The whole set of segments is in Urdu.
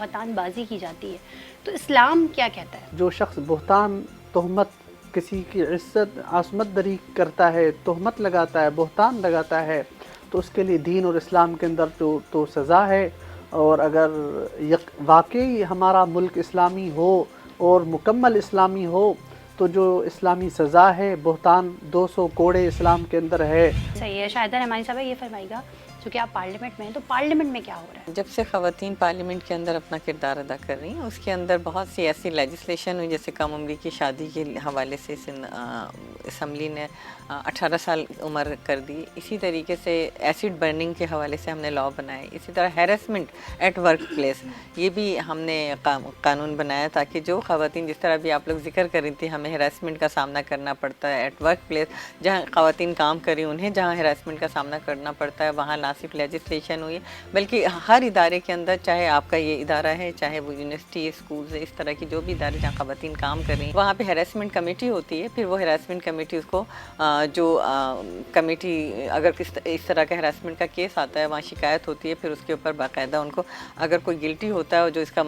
بہتان بازی کی جاتی ہے، تو اسلام کیا کہتا ہے؟ جو شخص بہتان تہمت کسی کی عزت عصمت دری کرتا ہے، تہمت لگاتا ہے، بہتان لگاتا ہے، تو اس کے لیے دین اور اسلام کے اندر تو سزا ہے. اور اگر واقعی ہمارا ملک اسلامی ہو اور مکمل اسلامی ہو تو جو اسلامی سزا ہے بہتان 200 کوڑے اسلام کے اندر ہے. صحیح ہے. شاہدہ رحمانی صاحبہ یہ فرمائیے گا، چونکہ آپ پارلیمنٹ میں ہیں تو پارلیمنٹ میں کیا ہو رہا ہے؟ جب سے خواتین پارلیمنٹ کے اندر اپنا کردار ادا کر رہی ہیں، اس کے اندر بہت سی ایسی لیجسلیشن ہوئی، جیسے کم عمری کی شادی کے حوالے سے اسمبلی نے 18 سال عمر کر دی. اسی طریقے سے ایسڈ برننگ کے حوالے سے ہم نے لا بنائے. اسی طرح ہیراسمنٹ ایٹ ورک پلیس، یہ بھی ہم نے قانون بنایا تاکہ جو خواتین، جس طرح بھی آپ لوگ ذکر کر رہی تھی، ہمیں ہیراسمنٹ کا سامنا کرنا پڑتا ہے ایٹ ورک پلیس، جہاں خواتین کام کریں انہیں جہاں ہیراسمنٹ کا سامنا کرنا پڑتا ہے، وہاں نہ صرف لیجسلیشن ہوئی بلکہ ہر ادارے کے اندر، چاہے آپ کا یہ ادارہ ہے، چاہے وہ یونیورسٹی، اسکولز، اس طرح کی جو بھی ادارے جہاں خواتین کام کر رہی ہیں، وہاں پہ ہیراسمنٹ کمیٹی ہوتی ہے. پھر وہ ہیراسمنٹ کمیٹی اس کو جو کمیٹی اگر اس طرح کا ہیراسمنٹ کا کیس آتا ہے، وہاں شکایت ہوتی ہے، پھر اس کے اوپر باقاعدہ ان کو اگر کوئی گلٹی ہوتا ہے اور جو اس کا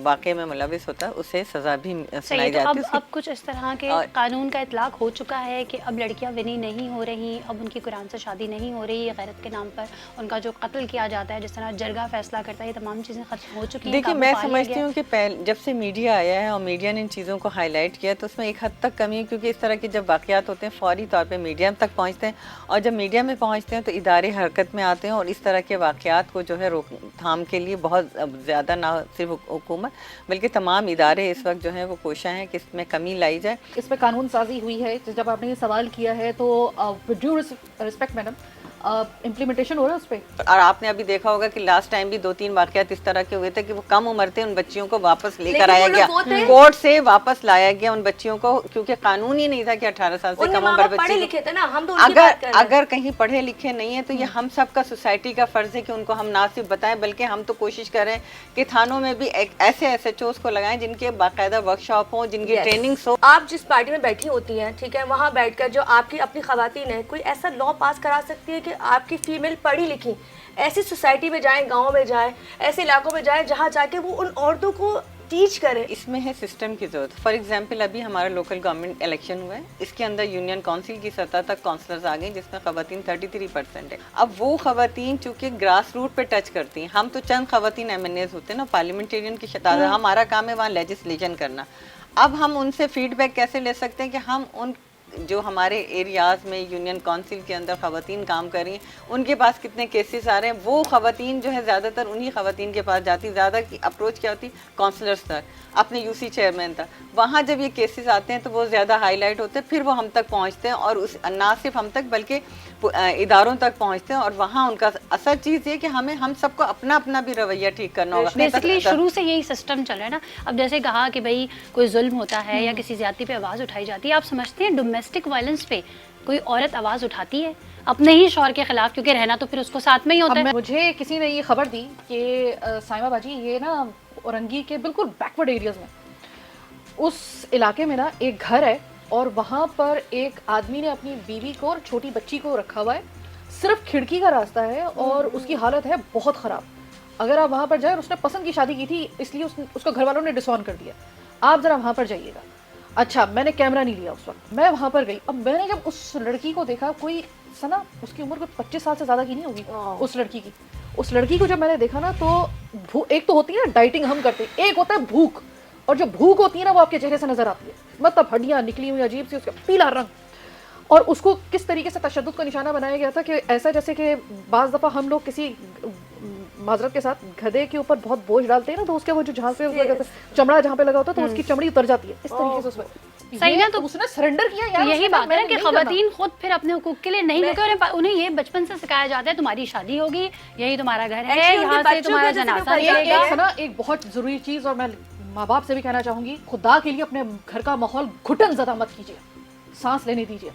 واقعے میں ملوث ہوتا ہے اسے سزا بھی سنائی جاتی ہے. اب کچھ اس طرح کے قانون کا اطلاق ہو چکا ہے کہ اب لڑکیاں ونی نہیں ہو رہی، اب ان کی قرآن سے شادی نہیں ہو رہی، غیرت کے نام پر ان کا جو قتل کیا جاتا ہے، جس طرح جرگہ فیصلہ کرتا ہے، یہ تمام چیزیں ختم ہو چکی ہیں. دیکھیے، میں سمجھتی ہوں کہ جب سے میڈیا آیا ہے اور میڈیا نے ان چیزوں کو ہائی لائٹ کیا تو اس میں ایک حد تک کمی ہے، کیونکہ اس طرح کے جب واقعات ہوتے ہیں فوری طور پہ میڈیا تک پہنچتے ہیں، اور جب میڈیا میں پہنچتے ہیں تو ادارے حرکت میں آتے ہیں اور اس طرح کے واقعات کو جو ہے روک تھام کے لیے بہت زیادہ، نہ صرف حکومت بلکہ تمام ادارے اس وقت جو ہیں وہ کوشاں ہیں کہ اس میں کمی لائی جائے. اس پہ قانون سازی ہوئی ہے. جب آپ نے یہ سوال کیا ہے تو with due respect madam, implementation ہو رہا ہے اس پہ. اور آپ نے ابھی دیکھا ہوگا کہ لاسٹ ٹائم بھی 2-3 واقعات اس طرح کے ہوئے تھے کہ وہ کم عمر تھے، ان بچیوں کو واپس لے کر آیا گیا، کورٹ سے واپس لایا گیا ان بچیوں کو، کیونکہ قانون ہی نہیں تھا کہ 18 سال سے کم عمر بچے اگر کہیں پڑھے لکھے نہیں ہیں تو یہ ہم سب کا، سوسائٹی کا فرض ہے کہ ان کو ہم نہ صرف بتائیں بلکہ ہم تو کوشش کریں کہ تھانوں میں بھی ایسے ایس ایچ اوز کو لگائیں جن کے باقاعدہ ورک شاپ ہوں، جن کی ٹریننگس ہو. آپ جس پارٹی میں بیٹھی ہوتی ہیں، ٹھیک ہے، وہاں بیٹھ کر جو آپ کی اپنی خواتین ہیں، کوئی ایسا لا پاس کرا سکتی ہے کہ آپ کی فیمیل پڑھی لکھی ایسی سوسائٹی میں جائیں، گاؤں میں جائیں، ایسے علاقوں میں جائیں جہاں جا کے وہ ان عورتوں کو ٹیچ کرے. اس میں ہے سسٹم کی ضرورت. فار ایگزامپل ابھی ہمارا لوکل گورنمنٹ الیکشن ہوا ہے، اس کے اندر یونین کونسل کی سطح تک کونسلرز آ گئیں جس میں خواتین 33% ہے. اب وہ خواتین چونکہ گراس روٹ پہ ٹچ کرتی ہیں، ہم تو چند خواتین ایم این ایز ہوتے ہیں نا، پارلیمنٹیرین کی شطح، ہمارا کام ہے وہاں لیجسلیشن کرنا. اب ہم ان سے فیڈ بیک کیسے لے سکتے ہیں کہ ہم ان جو ہمارے ایریاز میں یونین کونسل کے اندر خواتین کام کر رہی ہیں ان کے پاس کتنے کیسز آ رہے ہیں. وہ خواتین جو ہے زیادہ تر انہی خواتین کے پاس جاتی، زیادہ کی اپروچ کیا ہوتی کونسلرز تک، اپنے یو سی چیئرمین تک. وہاں جب یہ کیسز آتے ہیں تو وہ زیادہ ہائی لائٹ ہوتے ہیں، پھر وہ ہم تک پہنچتے ہیں، اور نہ صرف ہم تک بلکہ اداروں تک پہنچتے ہیں، اور وہاں ان کا اصل چیز یہ کہ ہم سب کو اپنا اپنا بھی رویہ ٹھیک کرنا ہوگا. بیسیکلی شروع سے یہی سسٹم چل رہا ہے نا. اب جیسے کہا کہ بھائی کوئی ظلم ہوتا ہے یا کسی زیادتی پہ آواز اٹھائی جاتی ہے، آپ سمجھتے ہیں ڈومیسٹک وائلنس پہ کوئی عورت آواز اٹھاتی ہے اپنے ہی شوہر کے خلاف؟ کیونکہ رہنا تو پھر اس کو ساتھ میں ہی ہوتا ہے. مجھے کسی نے یہ خبر دی کہ سائمہ باجی، یہ نا اورنگی کے بالکل بیکورڈ ایریاز میں اس علاقے میں نا ایک گھر ہے، اور وہاں پر ایک آدمی نے اپنی بیوی کو اور چھوٹی بچی کو رکھا ہوا ہے. صرف کھڑکی کا راستہ ہے اور اس کی حالت ہے بہت خراب. اگر آپ وہاں پر جائیں، اس نے پسند کی شادی کی تھی اس لیے اس کو گھر والوں نے ڈس آن کر دیا. آپ ذرا وہاں پر جائیے گا. اچھا، میں نے کیمرہ نہیں لیا اس وقت، میں وہاں پر گئی. اب میں نے جب اس لڑکی کو دیکھا، کوئی سنا اس کی عمر کوئی 25 سال سے زیادہ کی نہیں ہوگی اس لڑکی کی. اس لڑکی کو جب میں نے دیکھا نا تو ایک تو ہوتی ہے نا ڈائٹنگ ہم کرتے ہیں، ایک ہوتا ہے بھوک، اور جو بھوک ہوتی ہے نا وہ آپ کے چہرے سے نظر آتی ہے، مطلب ہڈیاں نکلی ہوئی عجیب سی، اس کا پیلا رنگ. اور اس کو کس طریقے سے تشدد کا نشانہ بنایا گیا تھا کہ ایسا جیسے کہ بعض دفعہ ہم لوگ کسی معذرت کے ساتھ گدھے کے اوپر بہت بوجھ ڈالتے ہیں نا، تو اس کے وہ جو جہاں سے چمڑا جہاں پہ لگا ہوتا ہے تو اس کی چمڑی اتر جاتی ہے، اس طریقے سے اس میں صحیح نا. تو اس نے سرنڈر کیا. یار یہی بات ہے نا کہ خواتین خود پھر اپنے حقوق کے لیے نہیں، کیونکہ انہیں یہ بچپن سے سکھایا جاتا ہے تمہاری شادی ہوگی، یہی تمہارا گھر ہے، یہاں سے تمہارا جنازہ نکلے گا. ایک بہت ضروری چیز، اور میں ماں باپ سے بھی کہنا چاہوں گی، خدا کے لیے اپنے گھر کا ماحول گھٹن زدہ مت کیجیے، سانس لینے دیجیے.